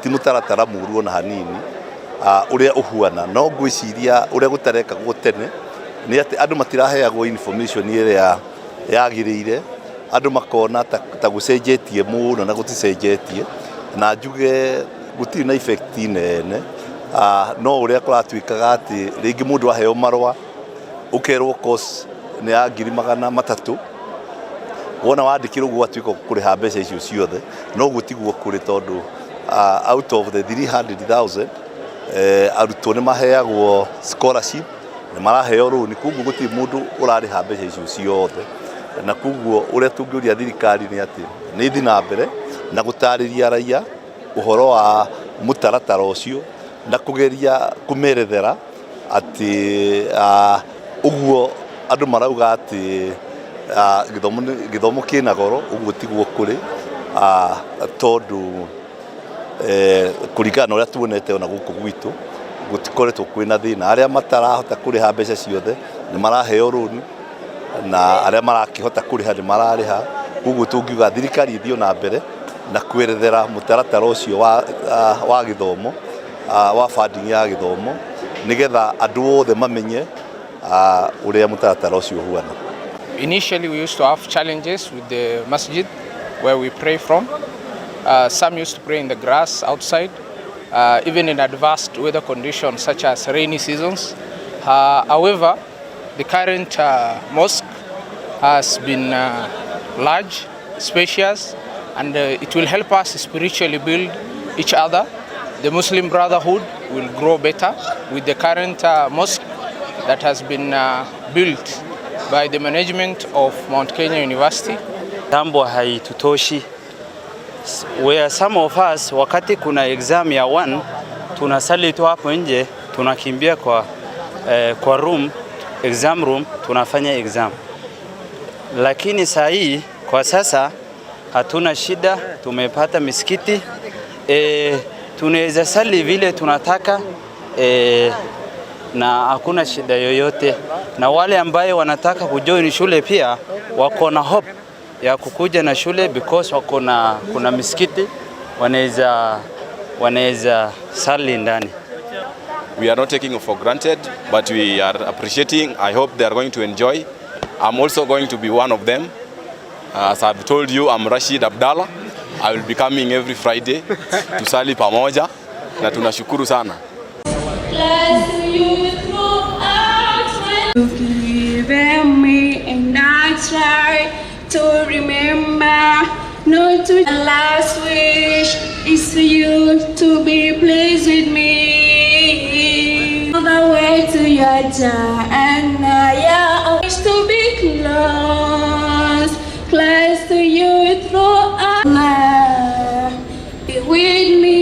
ti mutaratara muru na hanini uria uhuana no ngwiciria uria gutareka gutene ni ati andu matiraheagwo information iria yagiriire andu makona ta gucenjetie muno na guticenjetie na njuge gutiri na effect nene no uria kuratuikaga ati ringi mundu aheo marwa ukerwo course ni ya 300,000 wona wandikirwo gwatuika kuriha mbeca icio ciothe no gutiguo kuri tondu out of the 300,000 arutwo ni maheagwo scholarship ni maraheo loan kuguo gutiri mundu urariha mbeca icio ciothe na kuguo uria tungiuria thirikari ni ati ni thi na mbere na gutariria raia uhoro wa mutaratara ucio na kugeria kumerethera ati uguo andu marauga ati githomo kina goro uguo tiguo kuri tondu kurigana uria tuonete ona guku gwitu gutikoretwo kwina thina aria matarahota kuriha mbeca ciothe ni maraheo loan na aria marakihota kuriha ni marariha uguo tungiuga thirikari ithio na mbere na kwerethera mutaratara ucio wa githomo wa funding ya githomo nigetha andu othe mamenye uria mutaratara ucio huana. Initially we used to have challenges with the masjid where we pray from. Some used to pray in the grass outside, even in adverse weather conditions such as rainy seasons. However, the current mosque has been large, spacious, and it will help us spiritually build each other. The Muslim Brotherhood will grow better with the current mosque that has been built by the management of Mount Kenya University. Tambo haitutoshi. Where some of us wakati kuna exam ya 1 tunasali tu hapo nje, tunakimbia kwa room, exam room, tunafanya exam. Lakini saa hii kwa sasa hatuna shida, tumepata misikiti, tunaweza sali vile tunataka, na hakuna shida yoyote. Na wale ambaye wanataka kujoin shule pia wako na hope ya kukuja na shule because kuna misikiti wanaweza sali ndani. We are not taking it for granted, but we are appreciating. I hope they are going to enjoy. I'm also going to be one of them. As I've told you, I'm Rashid Abdallah. I will be coming every Friday to sali pamoja na tunashukuru sana. You've given me and I try to remember not to. The last wish is for you to be pleased with me. All the way to your Jannah, yeah, I wish to be close to you through Allah. Be with me.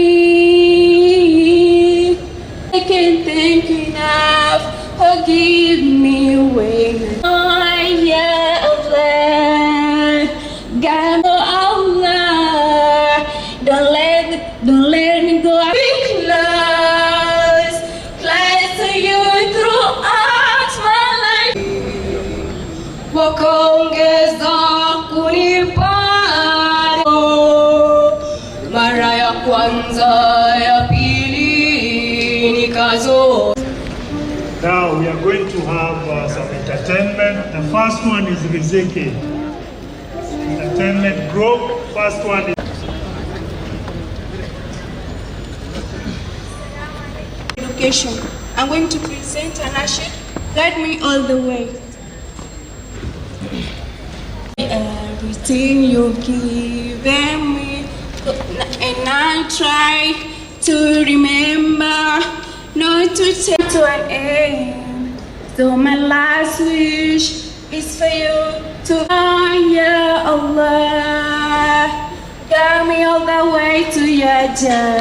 I can't think enough. Forgive me when yeah, Allah, God, Allah, don't let me go. Be close to you throughout my life. Wakongeza kunipata mara ya kwanza, ya pili nikazo. Now we are going to have some entertainment. The first one is Riziki. Entertainment group. First one is education. I'm going to present an ashid. Guide me all the way. Everything you've given me, and I try to remember not to take to an end. So my last wish is for you to ya Allah, guide me all the way to your journey.